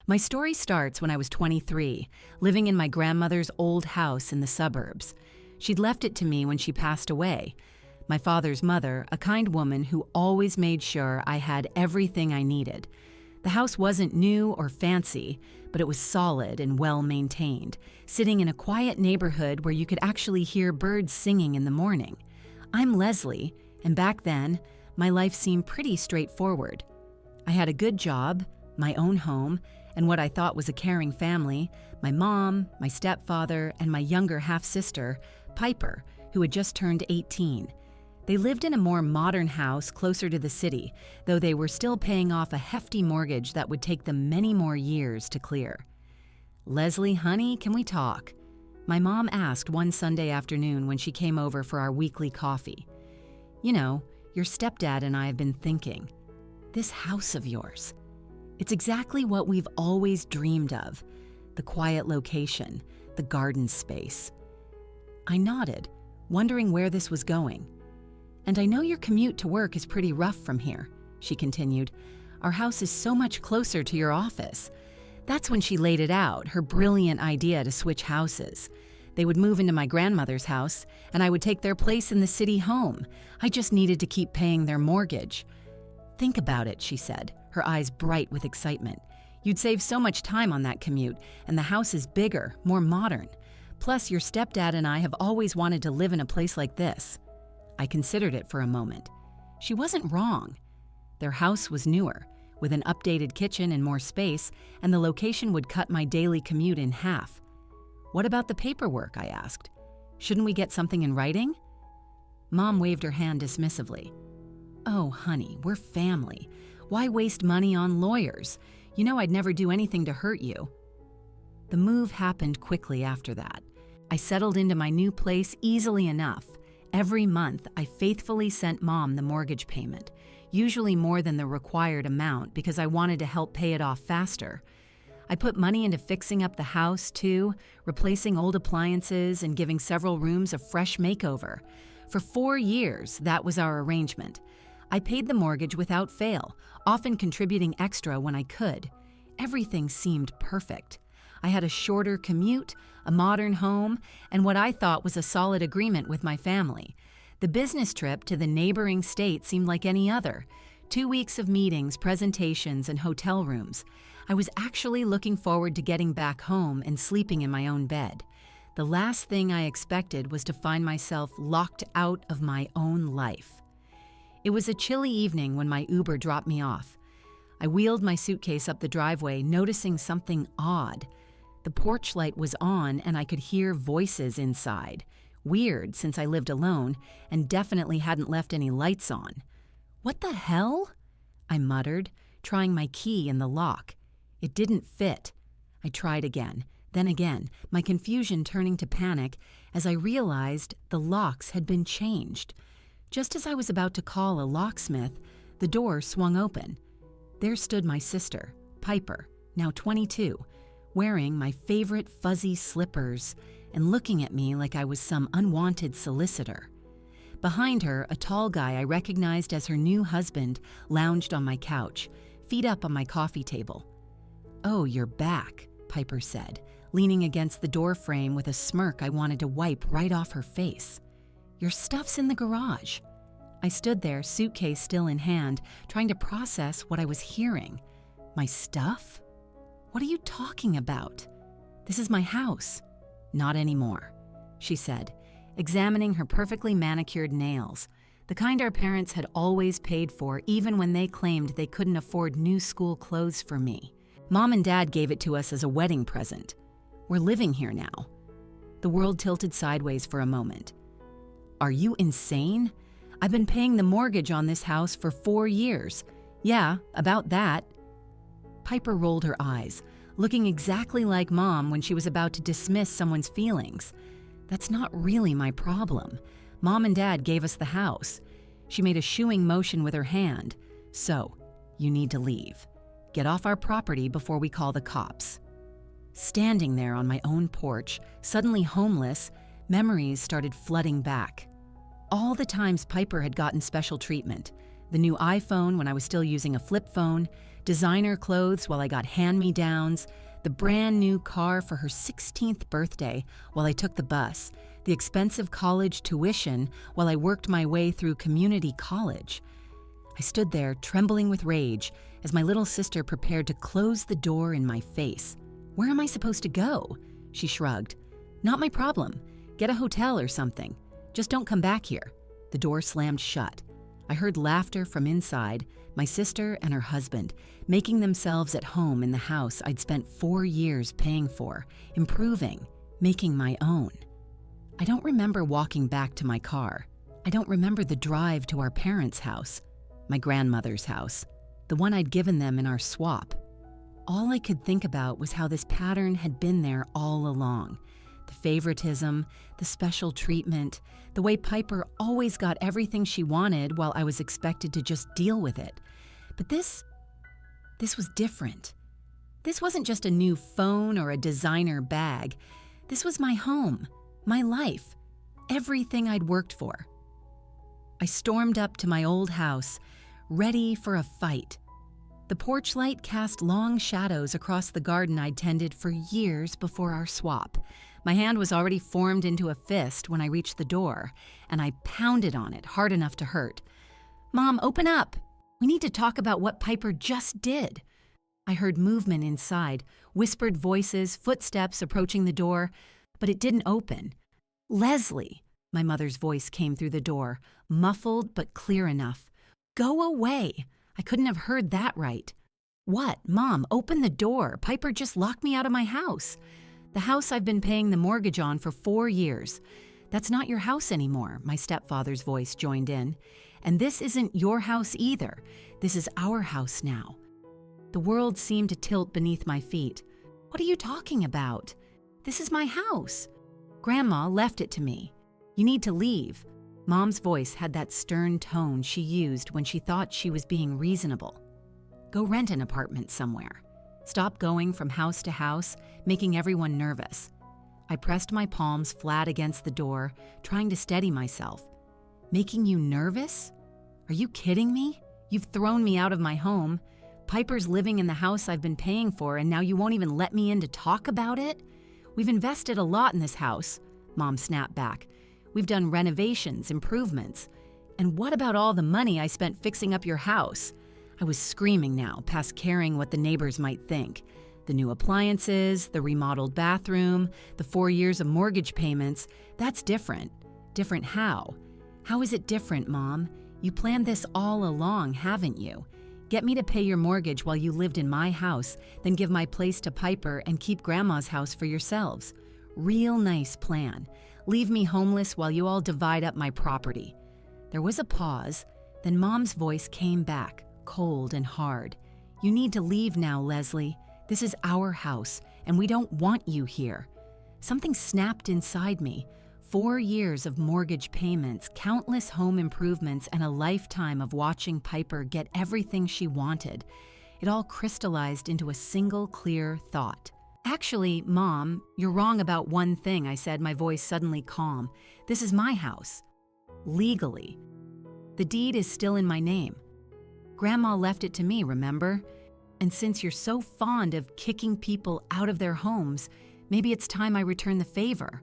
My story starts when I was 23, living in my grandmother's old house in the suburbs. She'd left it to me when she passed away. My father's mother, a kind woman who always made sure I had everything I needed. The house wasn't new or fancy, but it was solid and well maintained, sitting in a quiet neighborhood where you could actually hear birds singing in the morning. I'm Leslie, and back then, my life seemed pretty straightforward. I had a good job, my own home, and what I thought was a caring family, my mom, my stepfather, and my younger half-sister, Piper, who had just turned 18. They lived in a more modern house closer to the city, though they were still paying off a hefty mortgage that would take them many more years to clear. "Leslie, honey, can we talk?" My mom asked one Sunday afternoon when she came over for our weekly coffee. "You know, your stepdad and I have been thinking. This house of yours. It's exactly what we've always dreamed of. The quiet location, the garden space." I nodded, wondering where this was going. "And I know your commute to work is pretty rough from here," she continued. "Our house is so much closer to your office." That's when she laid it out, her brilliant idea to switch houses. They would move into my grandmother's house, and I would take their place in the city home. I just needed to keep paying their mortgage. "Think about it," she said, her eyes bright with excitement. "You'd save so much time on that commute, and the house is bigger, more modern. Plus, your stepdad and I have always wanted to live in a place like this." I considered it for a moment. She wasn't wrong. Their house was newer, with an updated kitchen and more space, and the location would cut my daily commute in half. "What about the paperwork?" I asked. "Shouldn't we get something in writing?" Mom waved her hand dismissively. "Oh, honey, we're family. Why waste money on lawyers? You know I'd never do anything to hurt you." The move happened quickly after that. I settled into my new place easily enough. Every month, I faithfully sent Mom the mortgage payment, usually more than the required amount because I wanted to help pay it off faster. I put money into fixing up the house, too, replacing old appliances and giving several rooms a fresh makeover. For 4 years, that was our arrangement. I paid the mortgage without fail, often contributing extra when I could. Everything seemed perfect. I had a shorter commute, a modern home, and what I thought was a solid agreement with my family. The business trip to the neighboring state seemed like any other. 2 weeks of meetings, presentations, and hotel rooms. I was actually looking forward to getting back home and sleeping in my own bed. The last thing I expected was to find myself locked out of my own life. It was a chilly evening when my Uber dropped me off. I wheeled my suitcase up the driveway, noticing something odd. The porch light was on and I could hear voices inside. Weird, since I lived alone and definitely hadn't left any lights on. "What the hell?" I muttered, trying my key in the lock. It didn't fit. I tried again, then again, my confusion turning to panic as I realized the locks had been changed. Just as I was about to call a locksmith, the door swung open. There stood my sister, Piper, now 22, wearing my favorite fuzzy slippers and looking at me like I was some unwanted solicitor. Behind her, a tall guy I recognized as her new husband lounged on my couch, feet up on my coffee table. "Oh, you're back," Piper said, leaning against the door frame with a smirk I wanted to wipe right off her face. "Your stuff's in the garage." I stood there, suitcase still in hand, trying to process what I was hearing. "My stuff? What are you talking about? This is my house." "Not anymore," she said, examining her perfectly manicured nails, the kind our parents had always paid for even when they claimed they couldn't afford new school clothes for me. Mom and Dad gave it to us as a wedding present. We're living here now. The world tilted sideways for a moment. "Are you insane? I've been paying the mortgage on this house for 4 years. Yeah, about that." Piper rolled her eyes, looking exactly like Mom when she was about to dismiss someone's feelings. "That's not really my problem. Mom and Dad gave us the house." She made a shooing motion with her hand. "So, you need to leave. Get off our property before we call the cops." Standing there on my own porch, suddenly homeless, memories started flooding back. All the times Piper had gotten special treatment, The new iPhone when I was still using a flip phone, designer clothes while I got hand-me-downs, the brand new car for her 16th birthday while I took the bus, the expensive college tuition while I worked my way through community college. I stood there trembling with rage as my little sister prepared to close the door in my face. "Where am I supposed to go?" She shrugged. "Not my problem. Get a hotel or something. Just don't come back here." The door slammed shut. I heard laughter from inside, my sister and her husband, making themselves at home in the house I'd spent 4 years paying for, improving, making my own. I don't remember walking back to my car. I don't remember the drive to our parents' house, my grandmother's house, the one I'd given them in our swap. All I could think about was how this pattern had been there all along. The favoritism, the special treatment, the way Piper always got everything she wanted while I was expected to just deal with it. But this was different. This wasn't just a new phone or a designer bag. This was my home, my life, everything I'd worked for. I stormed up to my old house, ready for a fight. The porch light cast long shadows across the garden I'd tended for years before our swap. My hand was already formed into a fist when I reached the door, and I pounded on it hard enough to hurt. "Mom, open up! We need to talk about what Piper just did." I heard movement inside, whispered voices, footsteps approaching the door, but it didn't open. "Leslie!" My mother's voice came through the door, muffled but clear enough. "Go away!" I couldn't have heard that right. "What? Mom, open the door. Piper just locked me out of my house. The house I've been paying the mortgage on for 4 years. That's not your house anymore," my stepfather's voice joined in. "And this isn't your house either. This is our house now." The world seemed to tilt beneath my feet. "What are you talking about? This is my house. Grandma left it to me. You need to leave." Mom's voice had that stern tone she used when she thought she was being reasonable. "Go rent an apartment somewhere. Stop going from house to house, making everyone nervous." I pressed my palms flat against the door, trying to steady myself. "Making you nervous? Are you kidding me? You've thrown me out of my home. Piper's living in the house I've been paying for, and now you won't even let me in to talk about it? We've invested a lot in this house," Mom snapped back. "We've done renovations, improvements. And what about all the money I spent fixing up your house?" I was screaming now, past caring what the neighbors might think. The new appliances, the remodeled bathroom, the 4 years of mortgage payments, that's different. Different how? How is it different, Mom? You planned this all along, haven't you? Get me to pay your mortgage while you lived in my house, then give my place to Piper and keep Grandma's house for yourselves. Real nice plan. Leave me homeless while you all divide up my property. There was a pause, then Mom's voice came back, cold and hard. "You need to leave now, Leslie. This is our house, and we don't want you here." Something snapped inside me. 4 years of mortgage payments, countless home improvements, and a lifetime of watching Piper get everything she wanted. It all crystallized into a single clear thought. "Actually, Mom, you're wrong about one thing," I said, my voice suddenly calm. "This is my house. Legally. The deed is still in my name. Grandma left it to me, remember? And since you're so fond of kicking people out of their homes, maybe it's time I return the favor."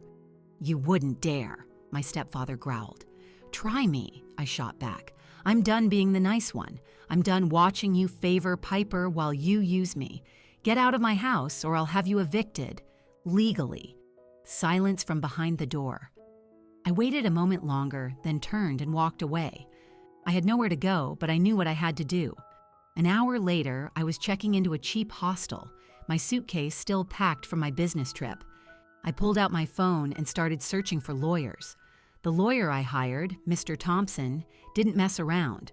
"You wouldn't dare," my stepfather growled. "Try me," I shot back. "I'm done being the nice one. I'm done watching you favor Piper while you use me. Get out of my house or I'll have you evicted. Legally." Silence from behind the door. I waited a moment longer, then turned and walked away. I had nowhere to go, but I knew what I had to do. An hour later, I was checking into a cheap hostel, my suitcase still packed from my business trip. I pulled out my phone and started searching for lawyers. The lawyer I hired, Mr. Thompson, didn't mess around.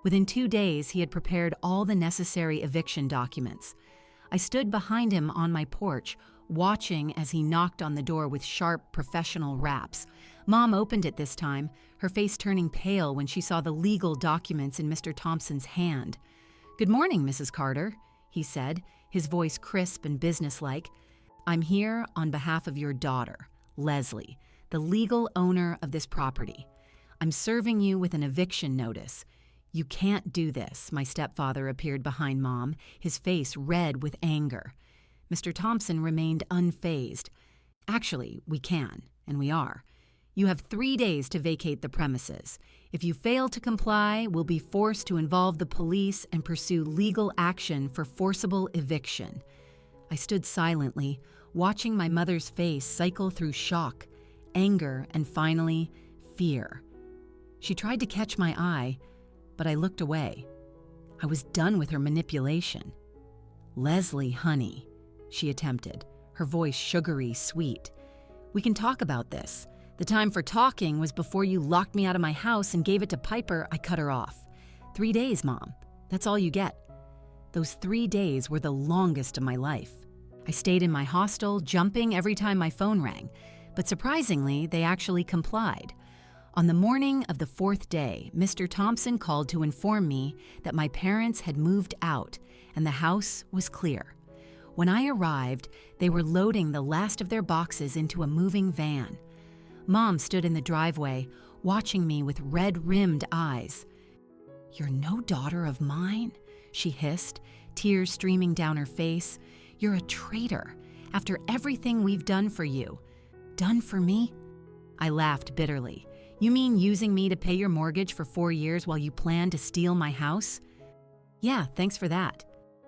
Within 2 days, he had prepared all the necessary eviction documents. I stood behind him on my porch, watching as he knocked on the door with sharp, professional raps. Mom opened it this time, her face turning pale when she saw the legal documents in Mr. Thompson's hand. "Good morning, Mrs. Carter," he said, his voice crisp and businesslike. "I'm here on behalf of your daughter, Leslie, the legal owner of this property. I'm serving you with an eviction notice. "You can't do this," my stepfather appeared behind Mom, his face red with anger. Mr. Thompson remained unfazed. "Actually, we can, and we are. You have 3 days to vacate the premises. If you fail to comply, we'll be forced to involve the police and pursue legal action for forcible eviction." I stood silently, watching my mother's face cycle through shock, anger, and finally, fear. She tried to catch my eye, but I looked away. I was done with her manipulation. "Leslie, honey," she attempted, her voice sugary sweet. "We can talk about this. The time for talking was before you locked me out of my house and gave it to Piper." I cut her off. 3 days, Mom. That's all you get." Those 3 days were the longest of my life. I stayed in my hostel, jumping every time my phone rang, but surprisingly, they actually complied. On the morning of the 4th day, Mr. Thompson called to inform me that my parents had moved out and the house was clear. When I arrived, they were loading the last of their boxes into a moving van. Mom stood in the driveway, watching me with red-rimmed eyes. "You're no daughter of mine," she hissed, tears streaming down her face. "You're a traitor, after everything we've done for you." "Done for me?" I laughed bitterly. "You mean using me to pay your mortgage for 4 years while you plan to steal my house?" "Yeah, thanks for that."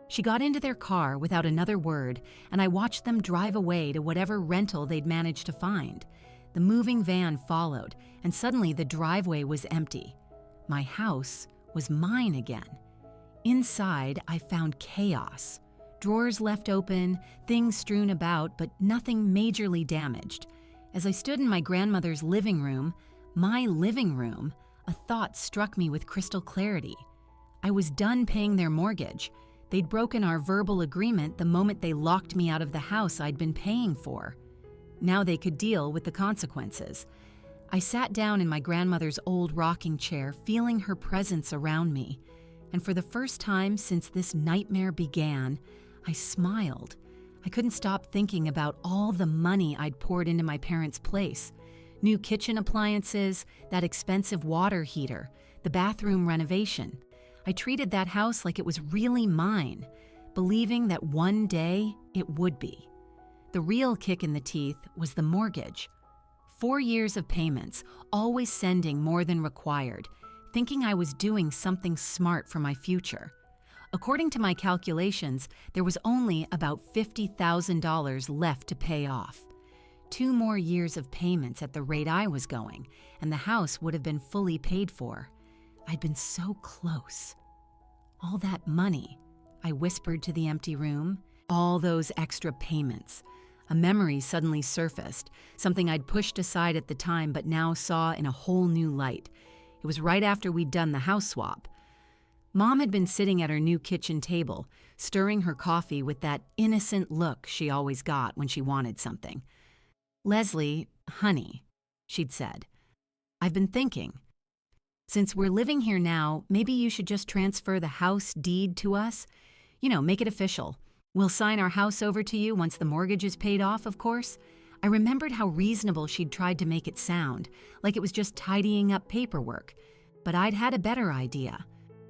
She got into their car without another word, and I watched them drive away to whatever rental they'd managed to find. The moving van followed, and suddenly the driveway was empty. My house was mine again. Inside, I found chaos. Drawers left open, things strewn about, but nothing majorly damaged. As I stood in my grandmother's living room, my living room, a thought struck me with crystal clarity. I was done paying their mortgage. They'd broken our verbal agreement the moment they locked me out of the house I'd been paying for. Now they could deal with the consequences. I sat down in my grandmother's old rocking chair, feeling her presence around me. And for the first time since this nightmare began, I smiled. I couldn't stop thinking about all the money I'd poured into my parents' place. New kitchen appliances, that expensive water heater, the bathroom renovation. I treated that house like it was really mine, believing that one day it would be. The real kick in the teeth was the mortgage. 4 years of payments, always sending more than required, thinking I was doing something smart for my future. According to my calculations, there was only about $50,000 left to pay off. 2 more years of payments at the rate I was going, and the house would have been fully paid for. I'd been so close. "All that money," I whispered to the empty room. "All those extra payments." A memory suddenly surfaced, something I'd pushed aside at the time but now saw in a whole new light. It was right after we'd done the house swap. Mom had been sitting at her new kitchen table, stirring her coffee with that innocent look she always got when she wanted something. "Leslie, honey," she'd said, "I've been thinking. Since we're living here now, maybe you should just transfer the house deed to us. Make it official. We'll sign our house over to you once the mortgage is paid off, of course." I remembered how reasonable she'd tried to make it sound, like it was just tidying up paperwork. But I'd had a better idea.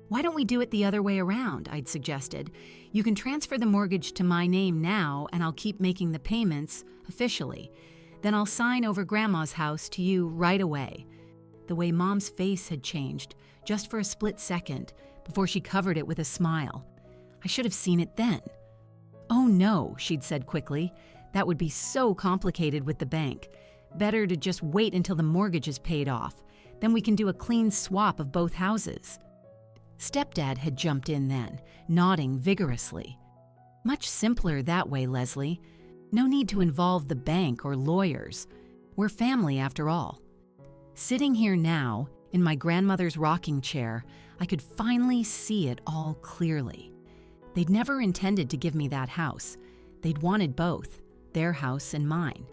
"Why don't we do it the other way around?" I'd suggested. "You can transfer the mortgage to my name now, and I'll keep making the payments officially. Then I'll sign over Grandma's house to you right away." The way Mom's face had changed, just for a split second, before she covered it with a smile. I should have seen it then. "Oh no," she'd said quickly. "That would be so complicated with the bank. Better to just wait until the mortgage is paid off. Then we can do a clean swap of both houses." Stepdad had jumped in then, nodding vigorously. "Much simpler that way, Leslie. No need to involve the bank or lawyers. We're family after all." Sitting here now, in my grandmother's rocking chair, I could finally see it all clearly. They'd never intended to give me that house. They'd wanted both, their house and mine.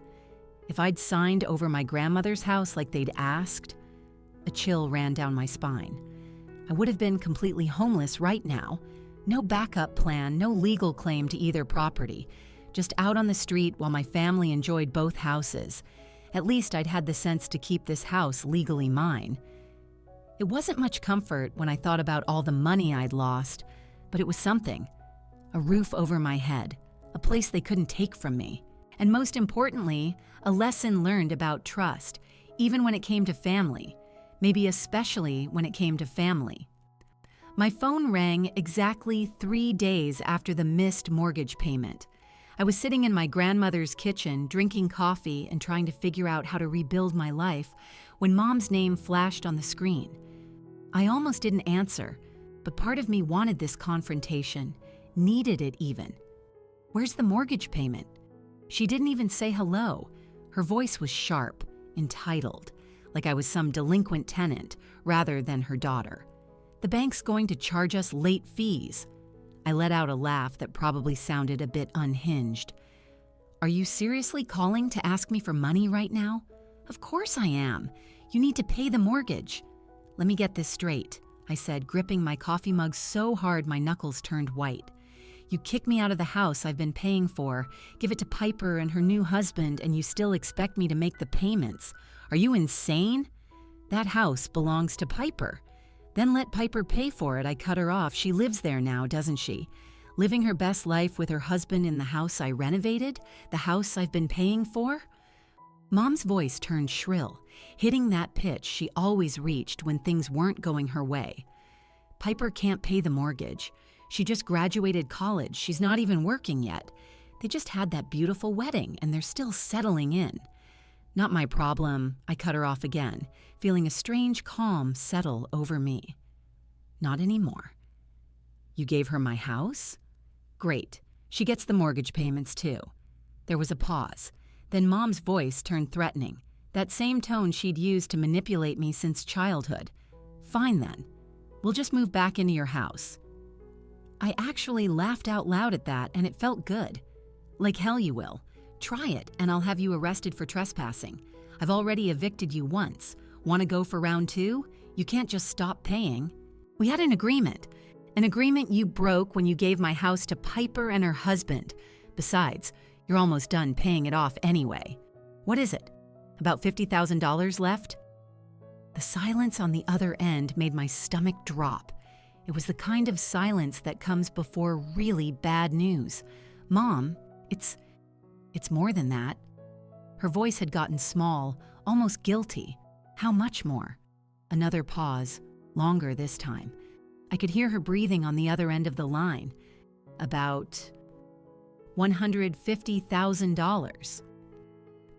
If I'd signed over my grandmother's house like they'd asked, a chill ran down my spine. I would have been completely homeless right now. No backup plan, no legal claim to either property. Just out on the street while my family enjoyed both houses. At least I'd had the sense to keep this house legally mine. It wasn't much comfort when I thought about all the money I'd lost, but it was something. A roof over my head, a place they couldn't take from me, and most importantly, a lesson learned about trust, even when it came to family, maybe especially when it came to family. My phone rang exactly 3 days after the missed mortgage payment. I was sitting in my grandmother's kitchen, drinking coffee and trying to figure out how to rebuild my life when Mom's name flashed on the screen. I almost didn't answer, but part of me wanted this confrontation, needed it even. "Where's the mortgage payment?" She didn't even say hello. Her voice was sharp, entitled, like I was some delinquent tenant rather than her daughter. "The bank's going to charge us late fees." I let out a laugh that probably sounded a bit unhinged. "Are you seriously calling to ask me for money right now?" "Of course I am. You need to pay the mortgage." "Let me get this straight," I said, gripping my coffee mug so hard my knuckles turned white. "You kick me out of the house I've been paying for, give it to Piper and her new husband, and you still expect me to make the payments. Are you insane? That house belongs to Piper." "Then let Piper pay for it," I cut her off. "She lives there now, doesn't she? Living her best life with her husband in the house I renovated, the house I've been paying for?" Mom's voice turned shrill, hitting that pitch she always reached when things weren't going her way. "Piper can't pay the mortgage. She just graduated college. She's not even working yet. They just had that beautiful wedding, and they're still settling in." "Not my problem," I cut her off again, feeling a strange calm settle over me. "Not anymore." "You gave her my house?" "Great. She gets the mortgage payments too." There was a pause. Then Mom's voice turned threatening, that same tone she'd used to manipulate me since childhood. "Fine then. We'll just move back into your house." I actually laughed out loud at that, and it felt good. "Like hell you will. Try it, and I'll have you arrested for trespassing. I've already evicted you once. Want to go for round 2? You can't just stop paying." "We had an agreement you broke when you gave my house to Piper and her husband. Besides, you're almost done paying it off anyway. What is it? About $50,000 left?" The silence on the other end made my stomach drop. It was the kind of silence that comes before really bad news. "Mom, it's more than that." Her voice had gotten small, almost guilty. "How much more?" Another pause, longer this time. I could hear her breathing on the other end of the line. "About $150,000.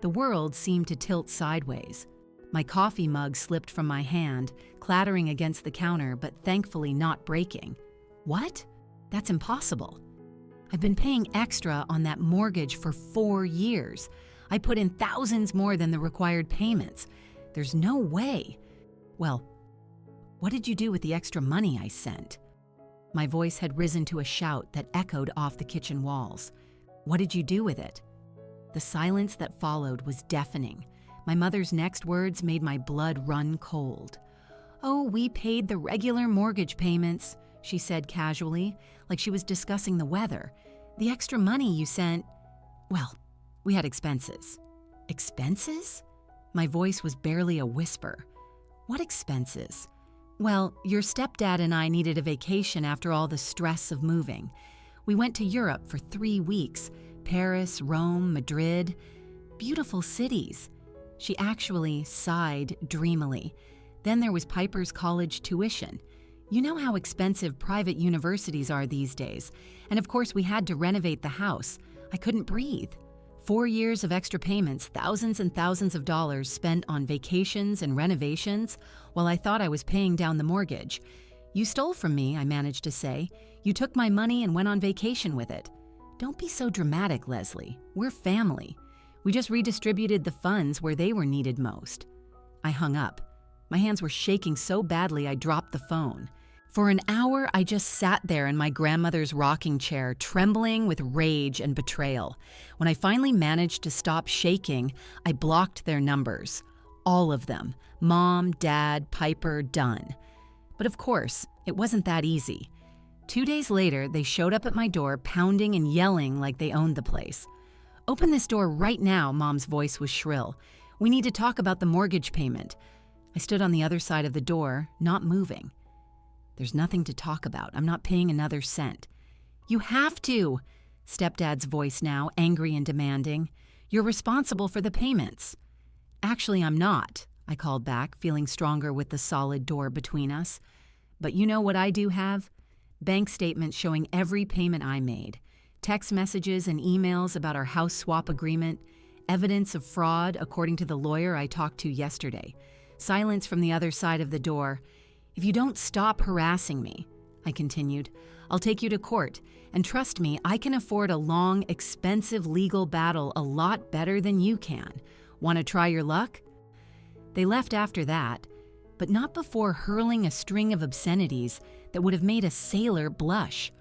The world seemed to tilt sideways. My coffee mug slipped from my hand, clattering against the counter, but thankfully not breaking. "What? That's impossible. I've been paying extra on that mortgage for 4 years. I put in thousands more than the required payments. There's no way." "Well, what did you do with the extra money I sent?" My voice had risen to a shout that echoed off the kitchen walls. "What did you do with it?" The silence that followed was deafening. My mother's next words made my blood run cold. "Oh, we paid the regular mortgage payments," she said casually, like she was discussing the weather. "The extra money you sent, well, we had expenses." "Expenses?" My voice was barely a whisper. "What expenses?" "Well, your stepdad and I needed a vacation after all the stress of moving. We went to Europe for 3 weeks, Paris, Rome, Madrid. Beautiful cities." She actually sighed dreamily. "Then there was Piper's college tuition. You know how expensive private universities are these days. And of course we had to renovate the house. I couldn't breathe. 4 years of extra payments, thousands and thousands of dollars spent on vacations and renovations, while I thought I was paying down the mortgage. You stole from me," I managed to say. "You took my money and went on vacation with it." "Don't be so dramatic, Leslie. We're family. We just redistributed the funds where they were needed most." I hung up. My hands were shaking so badly I dropped the phone. For an hour, I just sat there in my grandmother's rocking chair, trembling with rage and betrayal. When I finally managed to stop shaking, I blocked their numbers. All of them. Mom, Dad, Piper, done. But of course, it wasn't that easy. 2 days later, they showed up at my door, pounding and yelling like they owned the place. "Open this door right now," Mom's voice was shrill. "We need to talk about the mortgage payment." I stood on the other side of the door, not moving. There's nothing to talk about. I'm not paying another cent. You have to! Stepdad's voice now, angry and demanding. You're responsible for the payments. Actually, I'm not, I called back, feeling stronger with the solid door between us. But you know what I do have? Bank statements showing every payment I made, text messages and emails about our house swap agreement, evidence of fraud according to the lawyer I talked to yesterday, silence from the other side of the door. If you don't stop harassing me, I continued, I'll take you to court, and trust me, I can afford a long, expensive legal battle a lot better than you can. Want to try your luck? They left after that, but not before hurling a string of obscenities that would have made a sailor blush.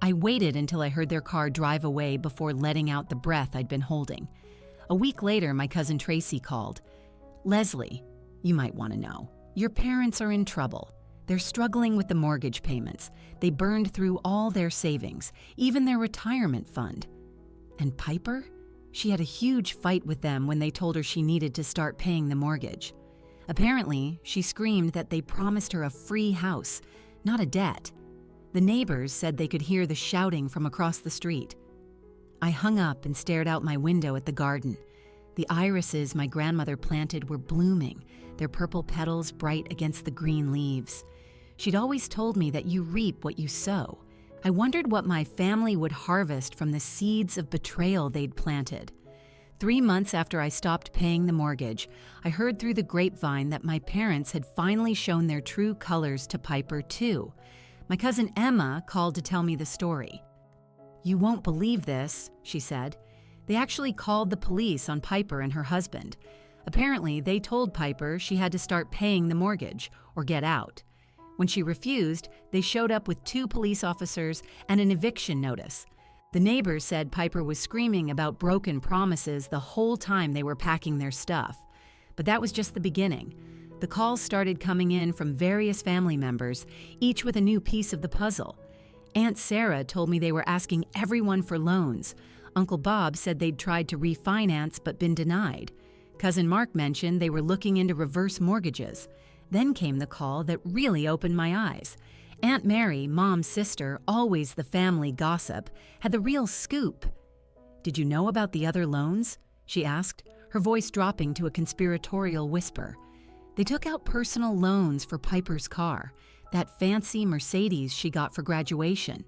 I waited until I heard their car drive away before letting out the breath I'd been holding. A week later, my cousin Tracy called. Leslie, you might want to know, your parents are in trouble. They're struggling with the mortgage payments. They burned through all their savings, even their retirement fund. And Piper? She had a huge fight with them when they told her she needed to start paying the mortgage. Apparently, she screamed that they promised her a free house, not a debt. The neighbors said they could hear the shouting from across the street. I hung up and stared out my window at the garden. The irises my grandmother planted were blooming, their purple petals bright against the green leaves. She'd always told me that you reap what you sow. I wondered what my family would harvest from the seeds of betrayal they'd planted. 3 months after I stopped paying the mortgage, I heard through the grapevine that my parents had finally shown their true colors to Piper, too. My cousin Emma called to tell me the story. You won't believe this, she said. They actually called the police on Piper and her husband. Apparently, they told Piper she had to start paying the mortgage or get out. When she refused, they showed up with 2 police officers and an eviction notice. The neighbors said Piper was screaming about broken promises the whole time they were packing their stuff. But that was just the beginning. The calls started coming in from various family members, each with a new piece of the puzzle. Aunt Sarah told me they were asking everyone for loans. Uncle Bob said they'd tried to refinance but been denied. Cousin Mark mentioned they were looking into reverse mortgages. Then came the call that really opened my eyes. Aunt Mary, Mom's sister, always the family gossip, had the real scoop. Did you know about the other loans? She asked, her voice dropping to a conspiratorial whisper. They took out personal loans for Piper's car, that fancy Mercedes she got for graduation.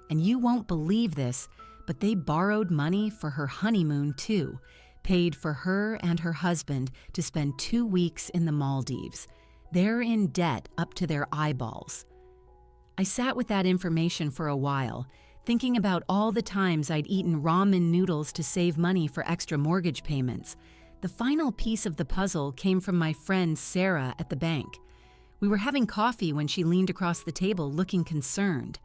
And you won't believe this, but they borrowed money for her honeymoon too, paid for her and her husband to spend 2 weeks in the Maldives. They're in debt up to their eyeballs. I sat with that information for a while, thinking about all the times I'd eaten ramen noodles to save money for extra mortgage payments. The final piece of the puzzle came from my friend Sarah at the bank. We were having coffee when she leaned across the table looking concerned.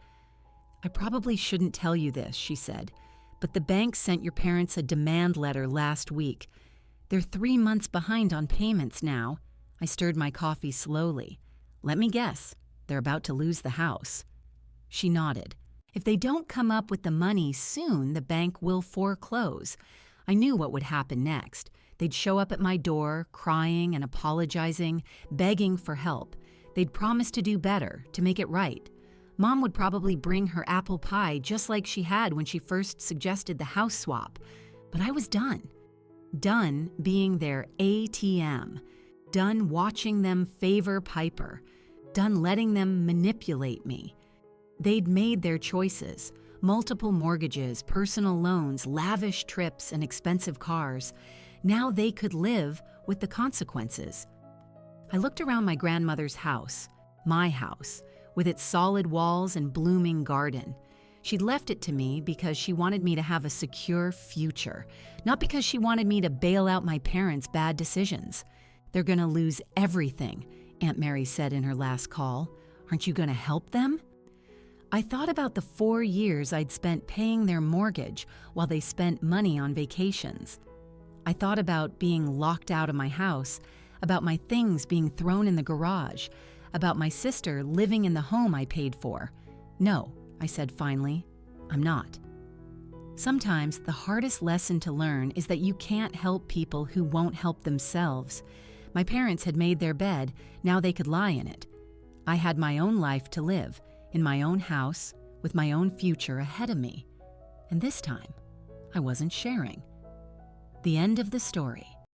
I probably shouldn't tell you this, she said, but the bank sent your parents a demand letter last week. They're 3 months behind on payments now. I stirred my coffee slowly. Let me guess, they're about to lose the house. She nodded. If they don't come up with the money soon, the bank will foreclose. I knew what would happen next. They'd show up at my door, crying and apologizing, begging for help. They'd promise to do better, to make it right. Mom would probably bring her apple pie just like she had when she first suggested the house swap. But I was done. Done being their ATM. Done watching them favor Piper. Done letting them manipulate me. They'd made their choices. Multiple mortgages, personal loans, lavish trips, and expensive cars. Now they could live with the consequences. I looked around my grandmother's house, my house, with its solid walls and blooming garden. She'd left it to me because she wanted me to have a secure future, not because she wanted me to bail out my parents' bad decisions. They're gonna lose everything, Aunt Mary said in her last call. Aren't you gonna help them? I thought about the 4 years I'd spent paying their mortgage while they spent money on vacations. I thought about being locked out of my house, about my things being thrown in the garage, about my sister living in the home I paid for. No, I said finally, I'm not. Sometimes the hardest lesson to learn is that you can't help people who won't help themselves. My parents had made their bed, now they could lie in it. I had my own life to live, in my own house, with my own future ahead of me. And this time, I wasn't sharing. The end of the story.